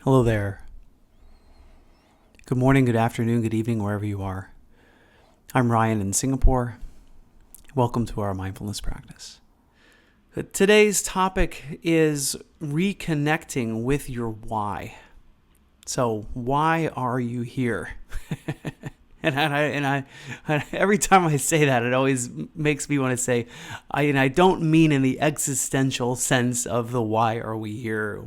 Hello there. Good morning, good afternoon, good evening, wherever you are. I'm Ryan in Singapore. Welcome to our mindfulness practice. Today's topic is reconnecting with your why. So, why are you here? And every time I say that, it always makes me want to say, I don't mean in the existential sense of the why are we here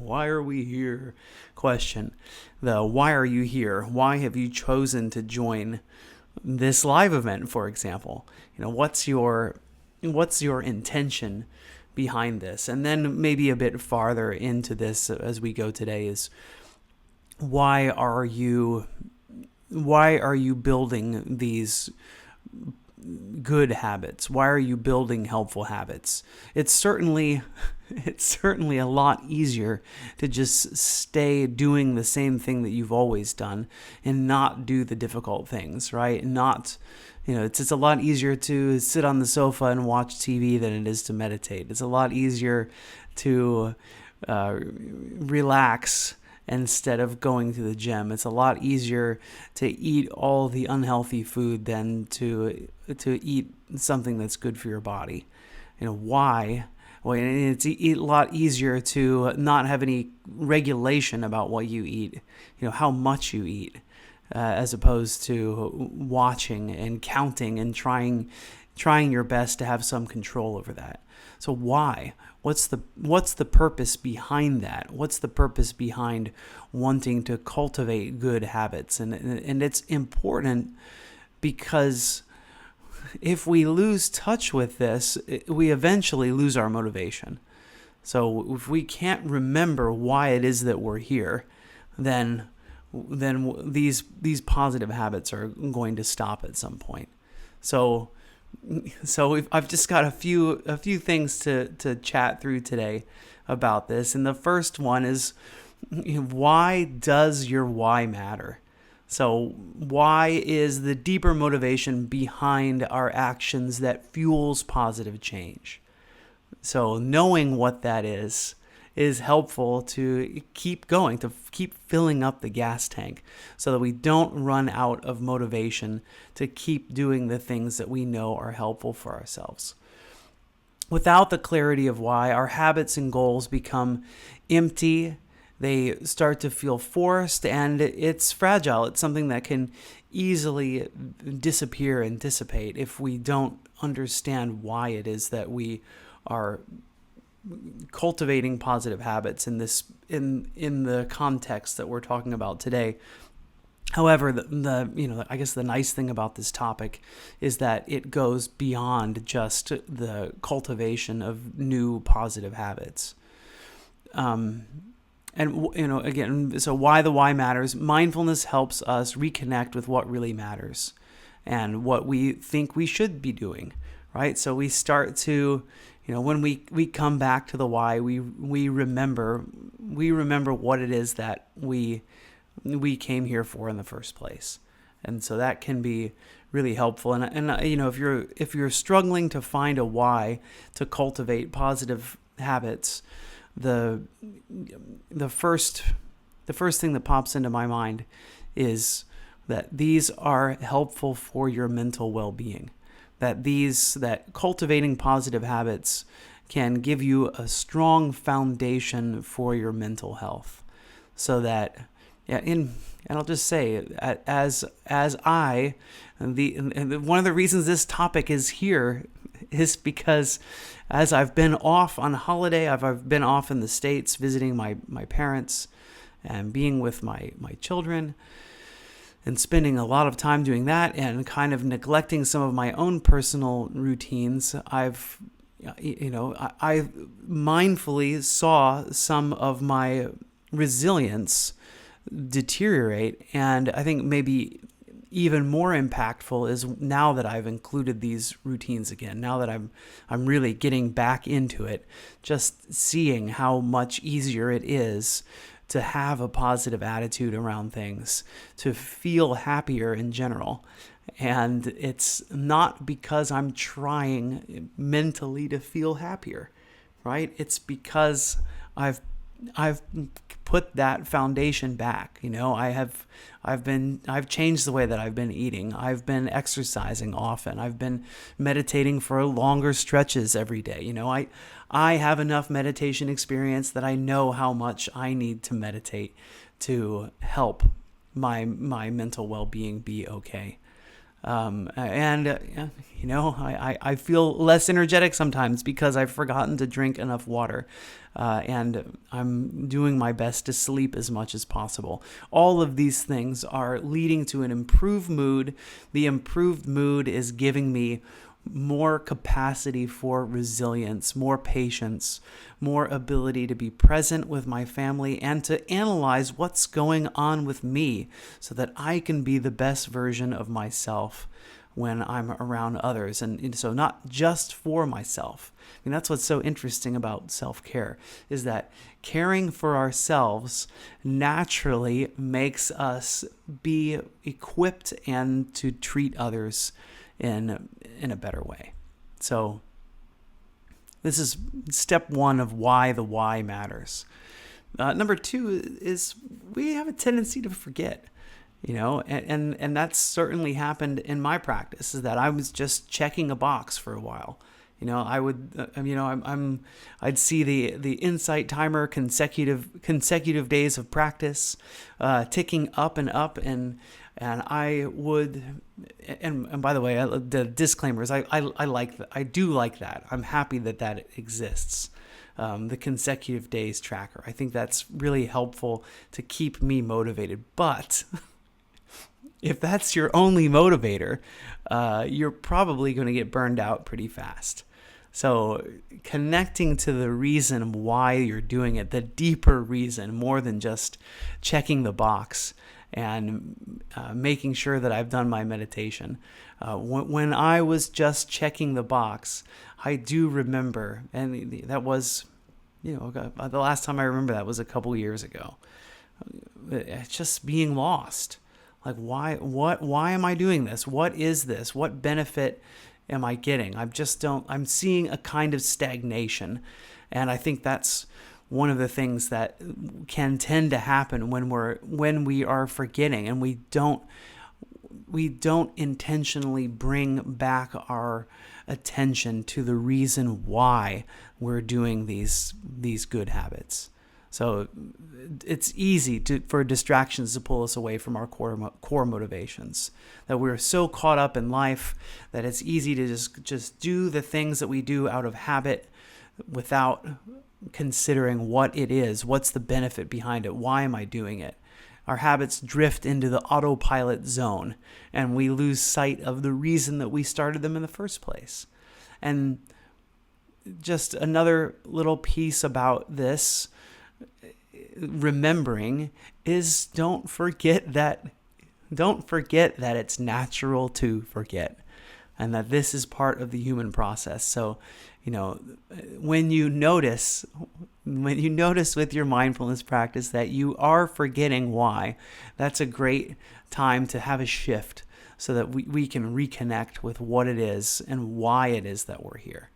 question. The why are you here? Why have you chosen to join this live event, for example? What's your intention behind this? And then maybe a bit farther into this as we go today is why are you building these good habits? Why are you building helpful habits? It's certainly a lot easier to just stay doing the same thing that you've always done and not do the difficult things, right? It's a lot easier to sit on the sofa and watch TV than it is to meditate. It's a lot easier to relax instead of going to the gym. It's a lot easier to eat all the unhealthy food than to eat something that's good for your body. Why? Well, it's a lot easier to not have any regulation about what you eat, how much you eat, as opposed to watching and counting and trying your best to have some control over that. So why? What's the purpose behind that? What's the purpose behind wanting to cultivate good habits? And it's important because if we lose touch with this, we eventually lose our motivation. So if we can't remember why it is that we're here, then these positive habits are going to stop at some point. So I've just got a few things to chat through today about this. And the first one is, why does your why matter? So why is the deeper motivation behind our actions that fuels positive change? So knowing what that is helpful to keep going, to keep filling up the gas tank so that we don't run out of motivation to keep doing the things that we know are helpful for ourselves. Without the clarity of why, our habits and goals become empty. They start to feel forced, and it's fragile. It's something that can easily disappear and dissipate if we don't understand why it is that we are cultivating positive habits in the context that we're talking about today. However, I guess the nice thing about this topic is that it goes beyond just the cultivation of new positive habits. Again, so why the why matters. Mindfulness helps us reconnect with what really matters and what we think we should be doing, right? So we start to, when we come back to the why, we remember what it is that we came here for in the first place. And so that can be really helpful. And if you're struggling to find a why to cultivate positive habits, the first thing that pops into my mind is that these are helpful for your mental well-being. That cultivating positive habits can give you a strong foundation for your mental health. So that, and I'll just say, one of the reasons this topic is here is because as I've been off on holiday, I've been off in the States visiting my parents and being with my children and spending a lot of time doing that and kind of neglecting some of my own personal routines. I mindfully saw some of my resilience deteriorate, and I think maybe even more impactful is now that I've included these routines again, now that I'm really getting back into it, just seeing how much easier it is to have a positive attitude around things, to feel happier in general. And it's not because I'm trying mentally to feel happier, right? It's because I've put that foundation back. I've changed the way that I've been eating. I've been exercising often. I've been meditating for longer stretches every day. I have enough meditation experience that I know how much I need to meditate to help my mental well-being be okay. I feel less energetic sometimes because I've forgotten to drink enough water. And I'm doing my best to sleep as much as possible. All of these things are leading to an improved mood. The improved mood is giving me more capacity for resilience, more patience, more ability to be present with my family and to analyze what's going on with me so that I can be the best version of myself when I'm around others. And so not just for myself. That's what's so interesting about self-care, is that caring for ourselves naturally makes us be equipped and to treat others in a better way. So this is step one of why the why matters. Number two is we have a tendency to forget, and that's certainly happened in my practice, is that I was just checking a box for a while. I'd see the insight timer, consecutive days of practice, ticking up and up, and I would, and by the way, the disclaimer is I like that. I do like that. I'm happy that exists. The consecutive days tracker. I think that's really helpful to keep me motivated. But if that's your only motivator, you're probably going to get burned out pretty fast. So connecting to the reason why you're doing it, the deeper reason, more than just checking the box and making sure that I've done my meditation. When I was just checking the box, I do remember, and that was, the last time I remember that was a couple years ago. Just being lost. Like, why am I doing this? What is this? What benefit am I getting? I'm seeing a kind of stagnation. And I think that's one of the things that can tend to happen when we are forgetting and we don't intentionally bring back our attention to the reason why we're doing these good habits. So it's easy for distractions to pull us away from our core motivations. That we're so caught up in life that it's easy to just do the things that we do out of habit without considering what it is, what's the benefit behind it, why am I doing it? Our habits drift into the autopilot zone, and we lose sight of the reason that we started them in the first place. And just another little piece about this, remembering, is don't forget that it's natural to forget, and that this is part of the human process. So, when you notice with your mindfulness practice that you are forgetting why, that's a great time to have a shift so that we can reconnect with what it is and why it is that we're here.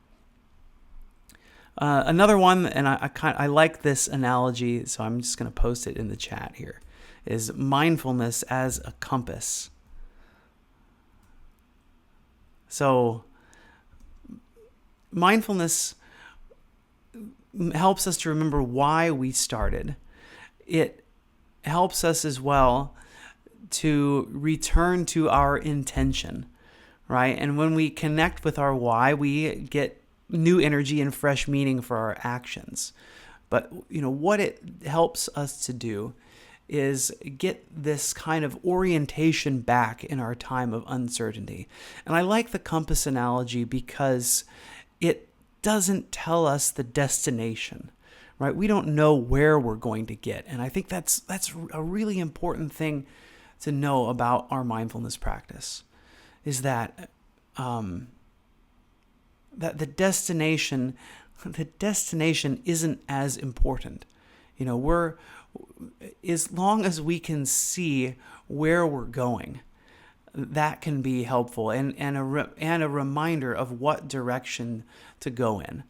Another one, and I like this analogy, so I'm just going to post it in the chat here, is mindfulness as a compass. So mindfulness helps us to remember why we started. It helps us as well to return to our intention, right? And when we connect with our why, we get new energy and fresh meaning for our actions. But, what it helps us to do is get this kind of orientation back in our time of uncertainty. And I like the compass analogy because it doesn't tell us the destination, right? We don't know where we're going to get. And I think that's a really important thing to know about our mindfulness practice, is that that the destination isn't as important. We're, as long as we can see where we're going, that can be helpful and a reminder of what direction to go in,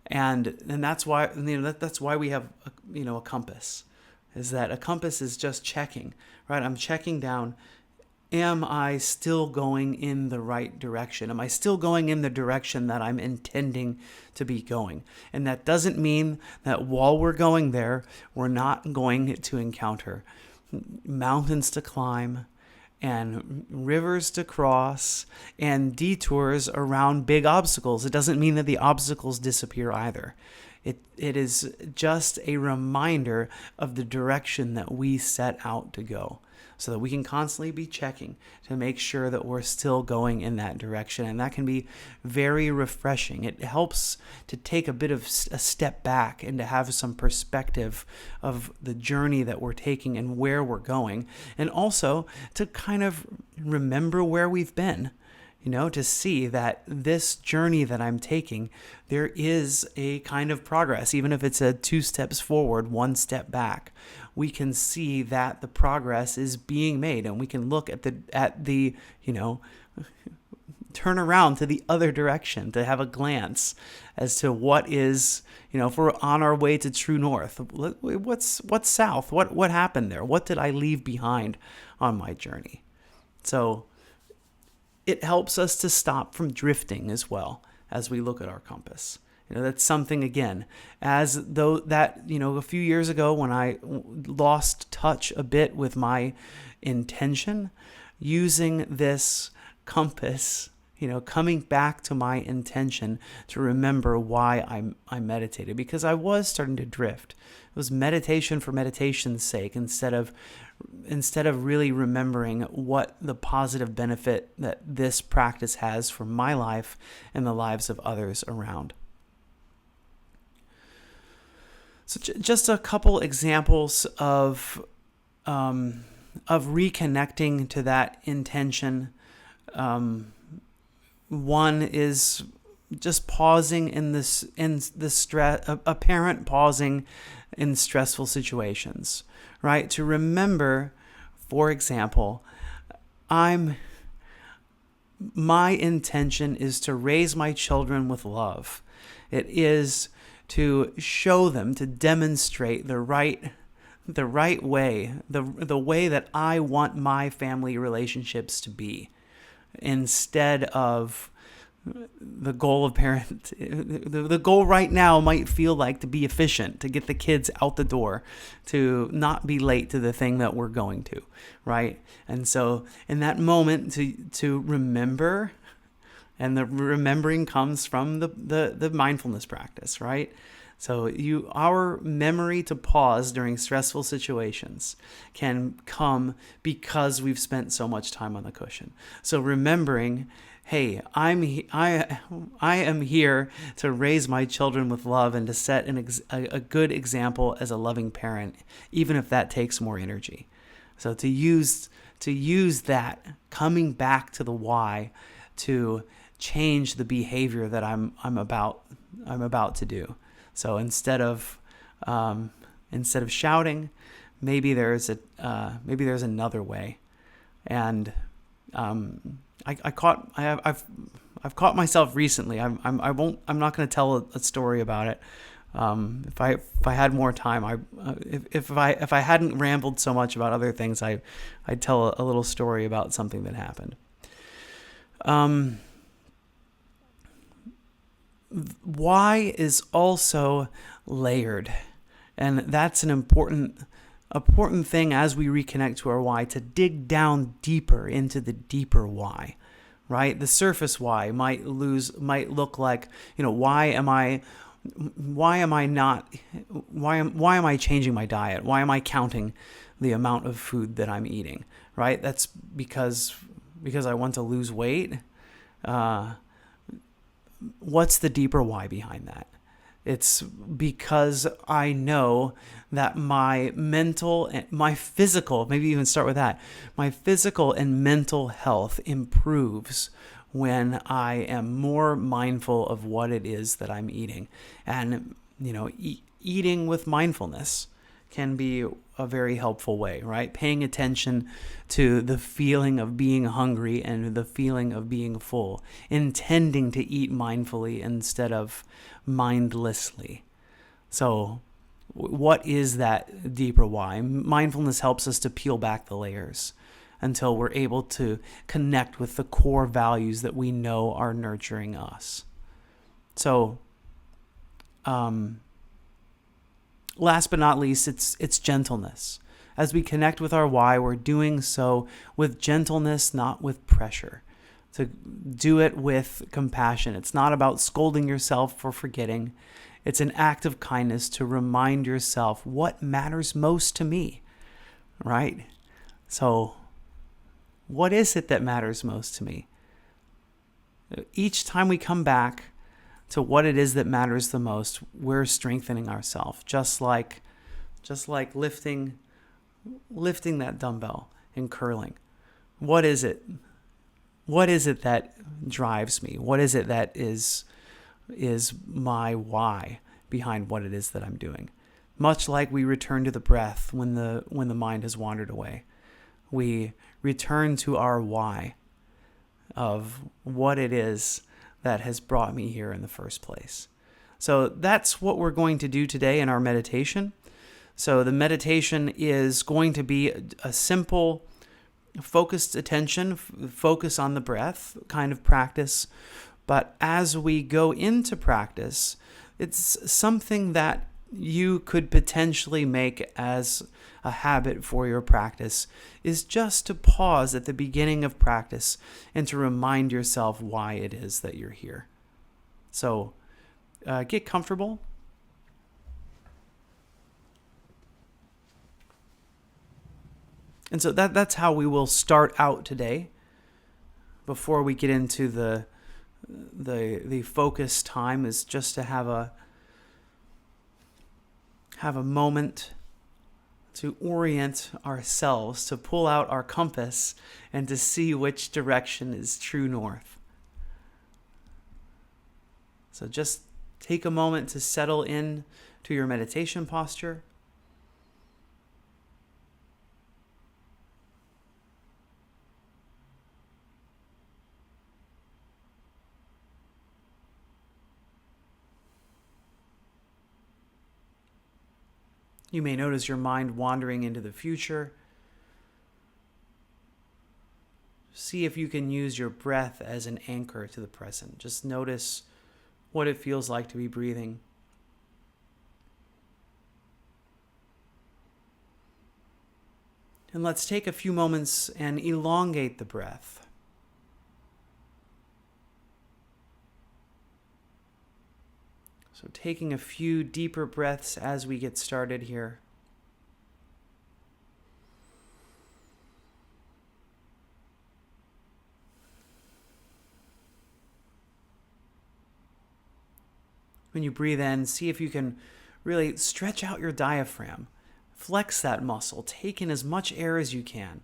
and that's why that's why we have a compass, is that a compass is just checking, right? I'm checking down, am I still going in the right direction? Am I still going in the direction that I'm intending to be going? And that doesn't mean that while we're going there, we're not going to encounter mountains to climb and rivers to cross and detours around big obstacles. It doesn't mean that the obstacles disappear either. It is just a reminder of the direction that we set out to go, so that we can constantly be checking to make sure that we're still going in that direction. And that can be very refreshing. It helps to take a bit of a step back and to have some perspective of the journey that we're taking and where we're going. And also to kind of remember where we've been. To see that this journey that I'm taking, there is a kind of progress, even if it's a 2 steps forward, 1 step back. We can see that the progress is being made, and we can look at the turn around to the other direction to have a glance as to what is, if we're on our way to true north, what's south, what happened there, what did I leave behind on my journey? So it helps us to stop from drifting as well as we look at our compass. That's something, again, as though that, a few years ago when I lost touch a bit with my intention, using this compass, coming back to my intention to remember why I meditated, because I was starting to drift. It was meditation for meditation's sake instead of really remembering what the positive benefit that this practice has for my life and the lives of others around. So just a couple examples of reconnecting to that intention. One is just pausing in the stress, a parent pausing in stressful situations, right? To remember, for example, my intention is to raise my children with love. It is to show them, to demonstrate the right way, the way that I want my family relationships to be, instead of the goal of parent. The goal right now might feel like to be efficient, to get the kids out the door, to not be late to the thing that we're going to, right? And so in that moment to remember, and the remembering comes from the mindfulness practice, right? So our memory to pause during stressful situations can come because we've spent so much time on the cushion. So remembering, hey, I am here to raise my children with love and to set a good example as a loving parent, even if that takes more energy. So to use that, coming back to the why, to change the behavior that I'm about to do. So instead of shouting, maybe there's another way. And I've caught myself recently. I'm not going to tell a story about it. If I had more time, if I hadn't rambled so much about other things, I'd tell a little story about something that happened. Why is also layered, and that's an important thing as we reconnect to our why, to dig down deeper into the deeper why, right? The surface why might look like, why am I changing my diet? Why am I counting the amount of food that I'm eating, right? That's because I want to lose weight. What's the deeper why behind that? It's because I know that my mental, my physical, maybe even start with that, my physical and mental health improves when I am more mindful of what it is that I'm eating. And, eating with mindfulness can be a very helpful way, right? Paying attention to the feeling of being hungry and the feeling of being full, intending to eat mindfully instead of mindlessly. So What is that deeper why? Mindfulness helps us to peel back the layers until we're able to connect with the core values that we know are nurturing us. So, last but not least, it's gentleness. As we connect with our why, we're doing so with gentleness, not with pressure. To do it with compassion. It's not about scolding yourself for forgetting. It's an act of kindness to remind yourself what matters most to me, right? So, what is it that matters most to me? Each time we come back to what it is that matters the most, we're strengthening ourselves. Just like lifting that dumbbell and curling. What is it? What is it that drives me? What is it that is my why behind what it is that I'm doing? Much like we return to the breath when the mind has wandered away. We return to our why of what it is that has brought me here in the first place. So that's what we're going to do today in our meditation. So the meditation is going to be a simple, focused attention, focus on the breath kind of practice. But as we go into practice, it's something that you could potentially make as a habit for your practice, is just to pause at the beginning of practice and to remind yourself why it is that you're here. So get comfortable. And so that's how we will start out today. Before we get into the focus time, is just to have a moment to orient ourselves, to pull out our compass and to see which direction is true north. So just take a moment to settle in to your meditation posture. You may notice your mind wandering into the future. See if you can use your breath as an anchor to the present. Just notice what it feels like to be breathing. And let's take a few moments and elongate the breath. So taking a few deeper breaths as we get started here. When you breathe in, see if you can really stretch out your diaphragm. Flex that muscle. Take in as much air as you can.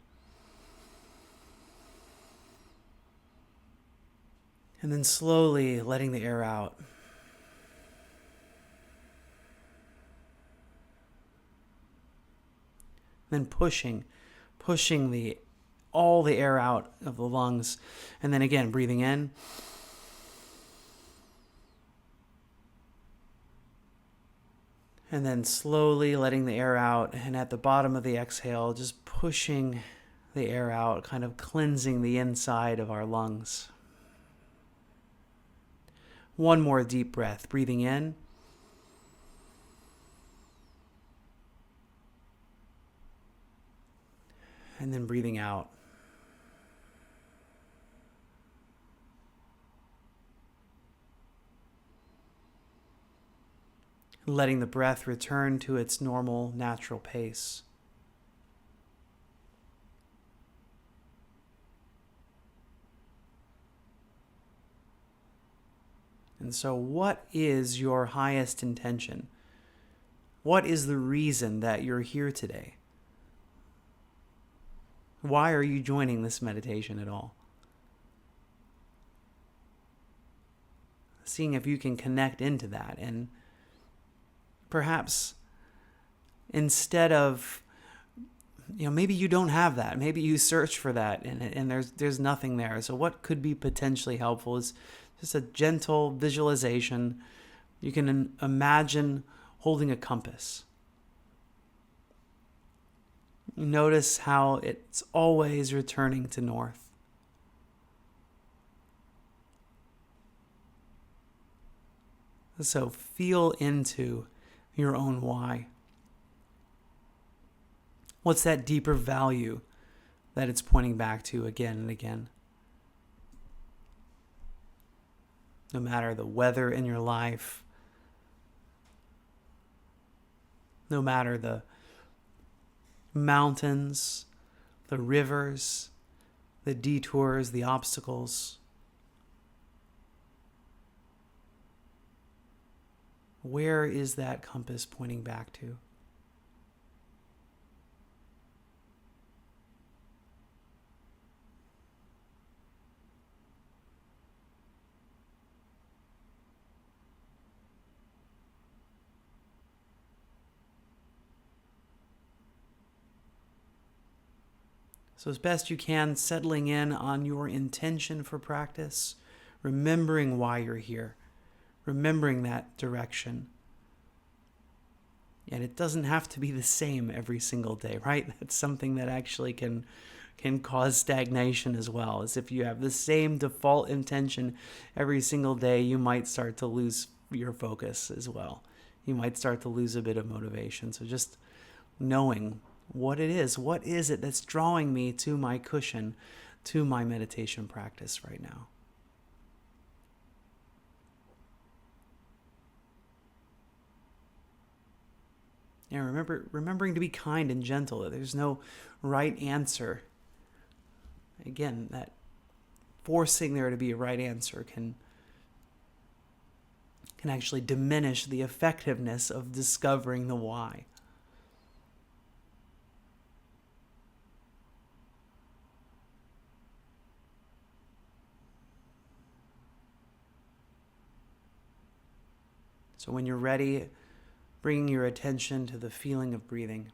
And then slowly letting the air out. Then pushing all the air out of the lungs. And then again, breathing in. And then slowly letting the air out. And at the bottom of the exhale, just pushing the air out, kind of cleansing the inside of our lungs. One more deep breath, breathing in. And then breathing out. Letting the breath return to its normal, natural pace. And so, what is your highest intention? What is the reason that you're here today? Why are you joining this meditation at all? Seeing if you can connect into that, and perhaps instead of, maybe you don't have that. Maybe you search for that and there's nothing there. So what could be potentially helpful is just a gentle visualization. You can imagine holding a compass. Notice how it's always returning to north. So feel into your own why. What's that deeper value that it's pointing back to again and again? No matter the weather in your life, no matter the mountains, the rivers, the detours, the obstacles, where is that compass pointing back to? So as best you can, settling in on your intention for practice, remembering why you're here, remembering that direction. And it doesn't have to be the same every single day, right? That's something that actually can cause stagnation as well. As if you have the same default intention every single day, you might start to lose your focus as well. You might start to lose a bit of motivation. So just knowing what is it that's drawing me to my cushion, to my meditation practice right now. And remembering to be kind and gentle. There's no right answer. Again, that forcing there to be a right answer can actually diminish the effectiveness of discovering the why. So when you're ready, bringing your attention to the feeling of breathing.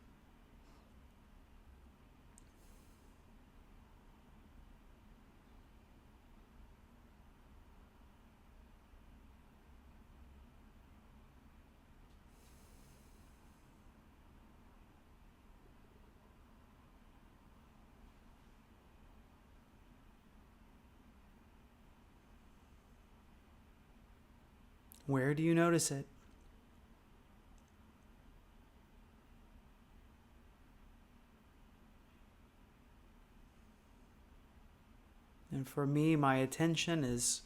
Where do you notice it? And for me, my attention is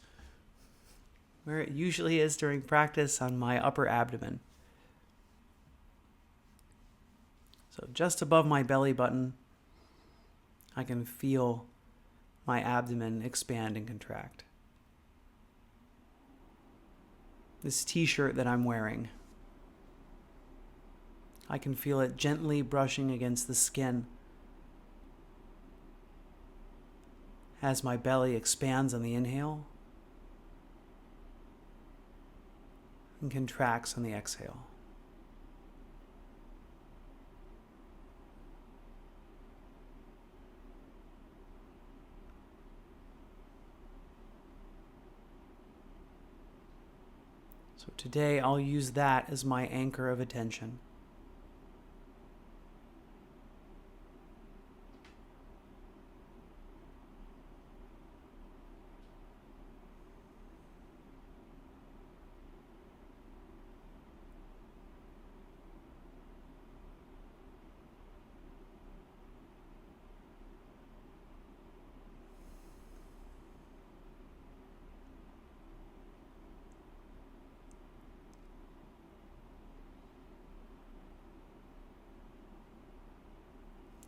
where it usually is during practice, on my upper abdomen. So just above my belly button, I can feel my abdomen expand and contract. This t-shirt that I'm wearing, I can feel it gently brushing against the skin as my belly expands on the inhale and contracts on the exhale. So today I'll use that as my anchor of attention.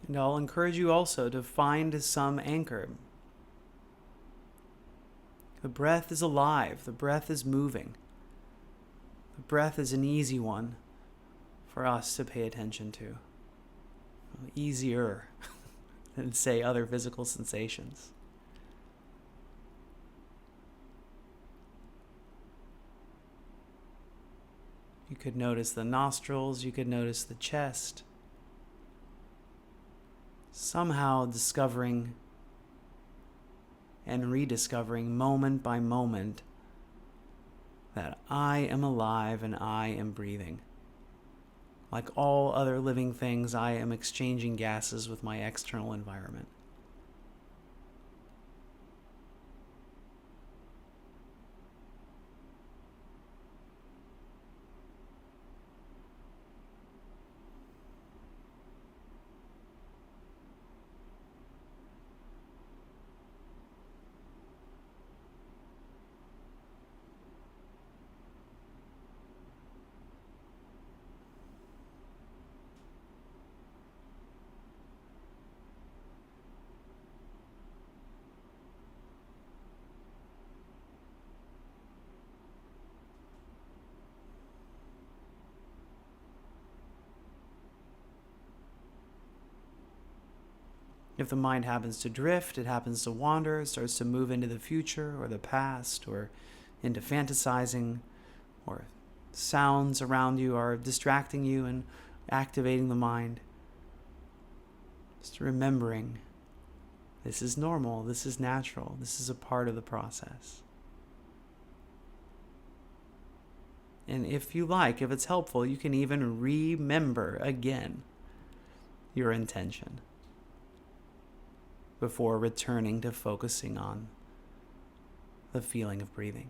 And I'll encourage you also to find some anchor. The breath is alive. The breath is moving. The breath is an easy one for us to pay attention to. Easier than, say, other physical sensations. You could notice the nostrils. You could notice the chest. Somehow discovering and rediscovering moment by moment that I am alive and I am breathing. Like all other living things, I am exchanging gases with my external environment. If the mind happens to drift, it happens to wander, it starts to move into the future or the past or into fantasizing, or sounds around you are distracting you and activating the mind. Just remembering this is normal, this is natural, this is a part of the process. And if you like, if it's helpful, you can even remember again your intention before returning to focusing on the feeling of breathing.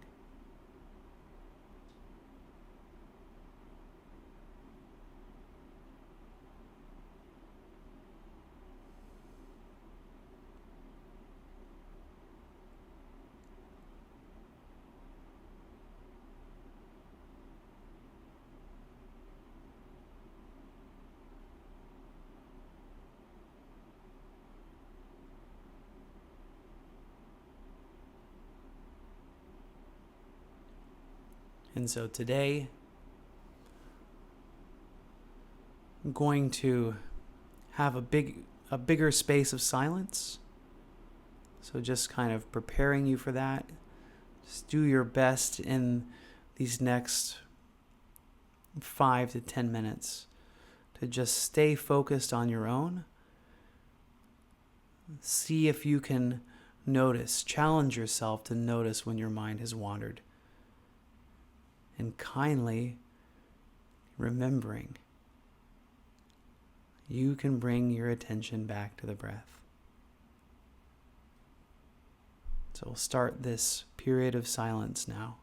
And so today, I'm going to have a bigger space of silence. So just kind of preparing you for that. Just do your best in these next 5 to 10 minutes to just stay focused on your own. See if you can notice, challenge yourself to notice when your mind has wandered. And kindly remembering, you can bring your attention back to the breath. So we'll start this period of silence now.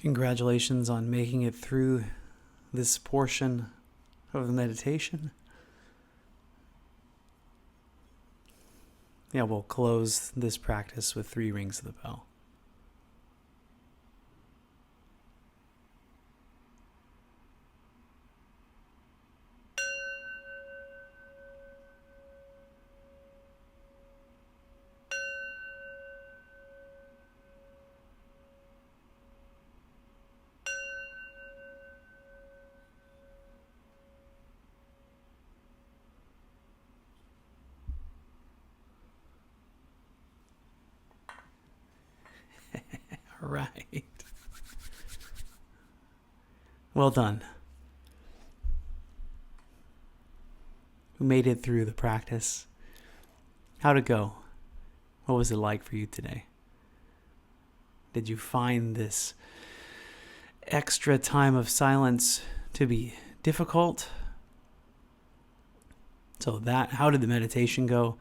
Congratulations on making it through this portion of the meditation. Yeah, we'll close this practice with 3 rings of the bell. All right. Well done. We made it through the practice. How'd it go? What was it like for you today? Did you find this extra time of silence to be difficult? So how did the meditation go?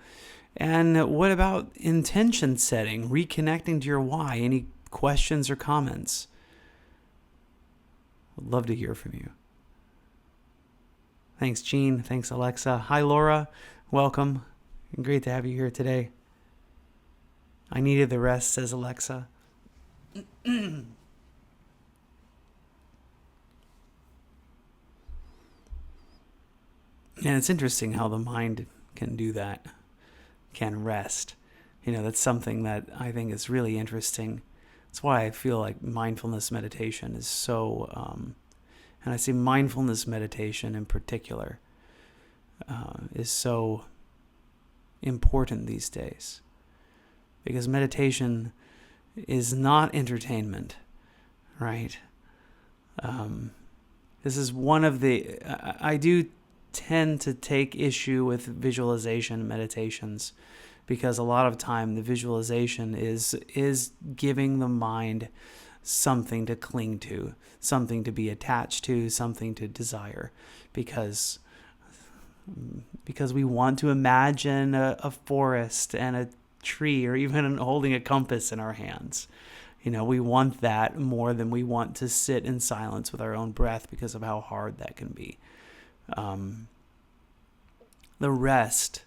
And what about intention setting, reconnecting to your why? Any questions or comments? I'd love to hear from you. Thanks, Jean. Thanks, Alexa. Hi, Laura. Welcome. Great to have you here today. I needed the rest, says Alexa. And it's interesting how the mind can do that, can rest. That's something that I think is really interesting. That's why I feel like mindfulness meditation is so, and I see mindfulness meditation in particular, is so important these days. Because meditation is not entertainment, right? This is one of I do tend to take issue with visualization meditations, because a lot of time the visualization is giving the mind something to cling to, something to be attached to, something to desire, because we want to imagine a forest and a tree, or even holding a compass in our hands. We want that more than we want to sit in silence with our own breath, because of how hard that can be. The rest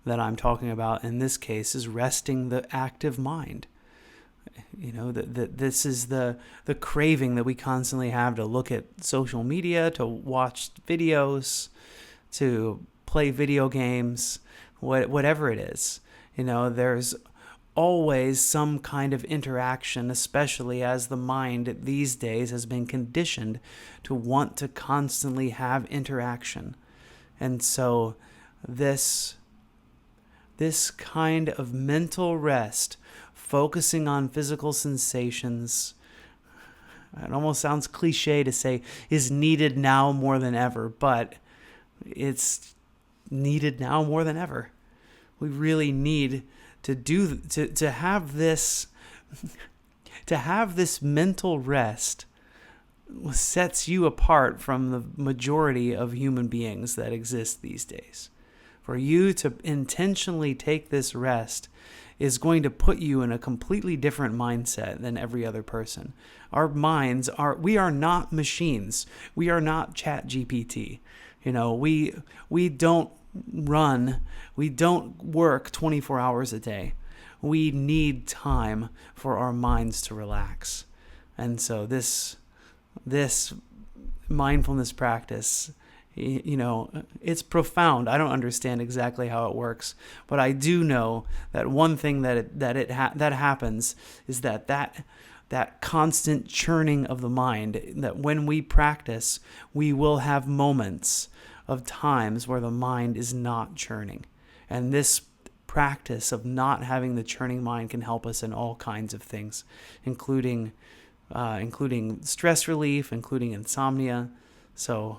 that I'm talking about in this case is resting the active mind. This is the craving that we constantly have to look at social media, to watch videos, to play video games, whatever it is. There's always some kind of interaction, especially as the mind these days has been conditioned to want to constantly have interaction. And so this kind of mental rest, focusing on physical sensations, it almost sounds cliche to say, is needed now more than ever, but it's needed now more than ever. We really need to have this mental rest. Sets you apart from the majority of human beings that exist these days. For you to intentionally take this rest is going to put you in a completely different mindset than every other person. Our minds we are not machines. We are not ChatGPT. We don't work 24 hours a day. We need time for our minds to relax. And so this mindfulness practice, it's profound. I don't understand exactly how it works, but I do know that one thing that happens is that constant churning of the mind, that when we practice, we will have moments of times where the mind is not churning. And this practice of not having the churning mind can help us in all kinds of things, including stress relief, including insomnia. So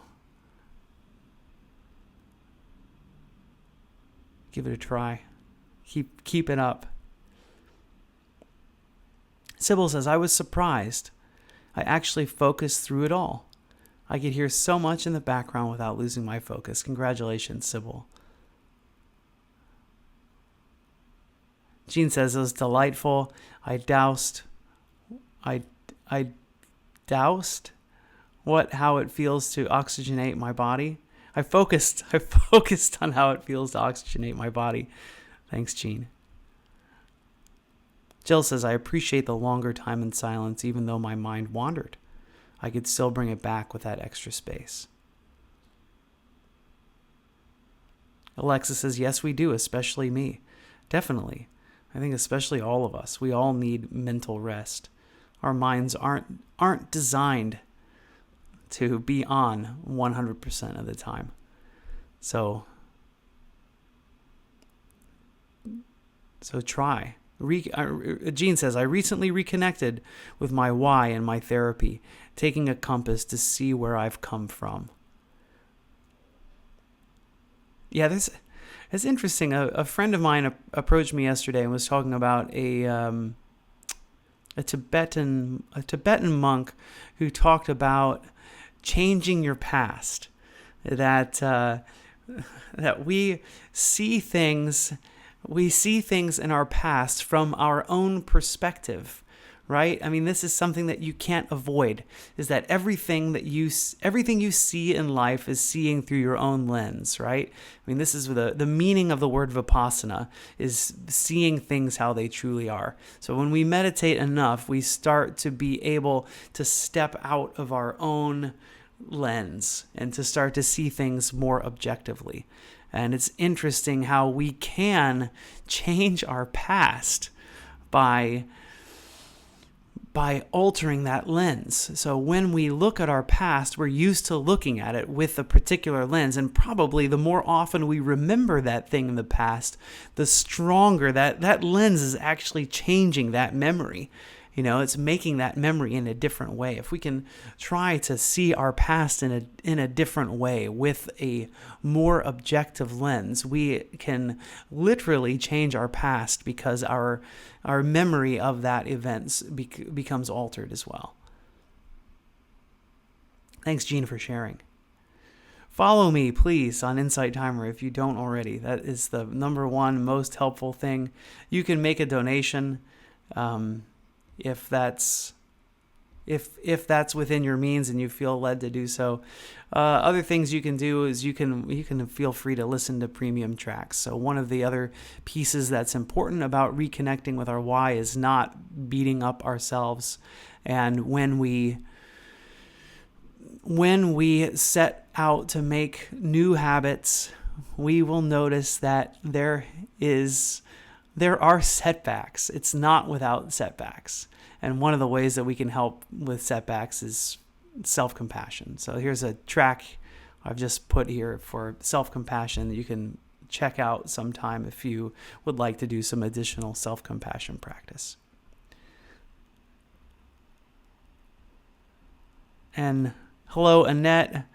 give it a try. Keep it up. Sybil says, I was surprised. I actually focused through it all. I could hear so much in the background without losing my focus. Congratulations, Sybil. Jean says, it was delightful. I doused how it feels to oxygenate my body. I focused on how it feels to oxygenate my body. Thanks, Jean. Jill says, I appreciate the longer time in silence, even though my mind wandered. I could still bring it back with that extra space. Alexa says, yes, we do, especially me. Definitely. I think especially all of us. We all need mental rest. Our minds aren't designed to be on 100% of the time. So try. Jean says, I recently reconnected with my why in my therapy, taking a compass to see where I've come from. Yeah, it's interesting. A friend of mine approached me yesterday and was talking about a Tibetan monk who talked about changing your past. That we see things in our past from our own perspective, right? I mean, this is something that you can't avoid, is that everything you see in life is seeing through your own lens, right? I mean, this is the meaning of the word vipassana, is seeing things how they truly are. So when we meditate enough, we start to be able to step out of our own lens and to start to see things more objectively. And it's interesting how we can change our past by altering that lens. So when we look at our past, we're used to looking at it with a particular lens, and probably the more often we remember that thing in the past, the stronger that lens is actually changing that memory. You know, it's making that memory in a different way. If we can try to see our past in a different way with a more objective lens, we can literally change our past because our memory of that event becomes altered as well. Thanks, Jean, for sharing. Follow me, please, on Insight Timer if you don't already. That is the number one most helpful thing. You can make a donation. If that's within your means and you feel led to do so. Other things you can do is you can feel free to listen to premium tracks. So one of the other pieces that's important about reconnecting with our why is not beating up ourselves. And when we set out to make new habits, we will notice that there are setbacks. It's not without setbacks. And one of the ways that we can help with setbacks is self-compassion. So here's a track I've just put here for self-compassion that you can check out sometime if you would like to do some additional self-compassion practice. And hello, Annette,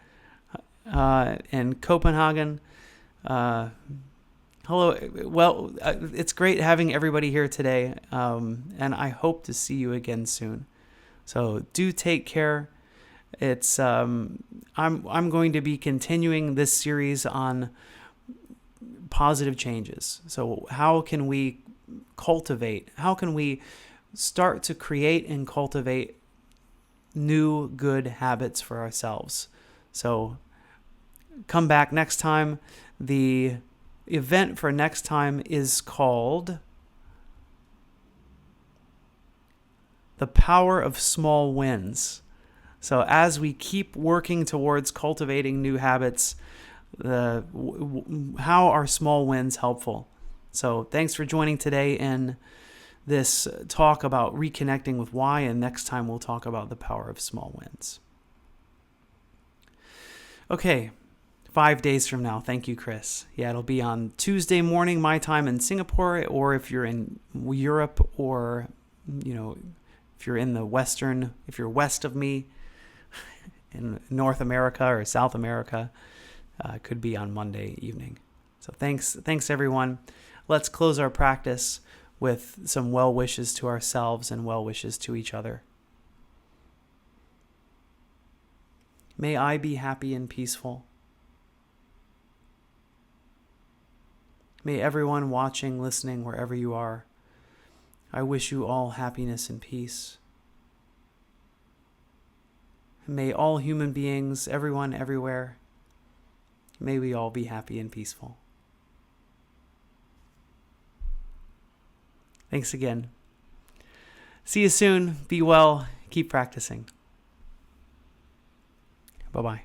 in Copenhagen. Hello. Well, it's great having everybody here today, and I hope to see you again soon. So do take care. It's I'm going to be continuing this series on positive changes. So how can we start to create and cultivate new good habits for ourselves? So come back next time. The event for next time is called The Power of Small Wins. So as we keep working towards cultivating new habits, how are small wins helpful? So thanks for joining today in this talk about reconnecting with why, and next time we'll talk about the power of small wins. Okay. 5 days from now. Thank you, Chris. Yeah, it'll be on Tuesday morning, my time in Singapore, or if you're in Europe, or, if you're if you're west of me in North America or South America, could be on Monday evening. So thanks everyone. Let's close our practice with some well wishes to ourselves and well wishes to each other. May I be happy and peaceful. May everyone watching, listening, wherever you are, I wish you all happiness and peace. May all human beings, everyone, everywhere, may we all be happy and peaceful. Thanks again. See you soon. Be well. Keep practicing. Bye-bye.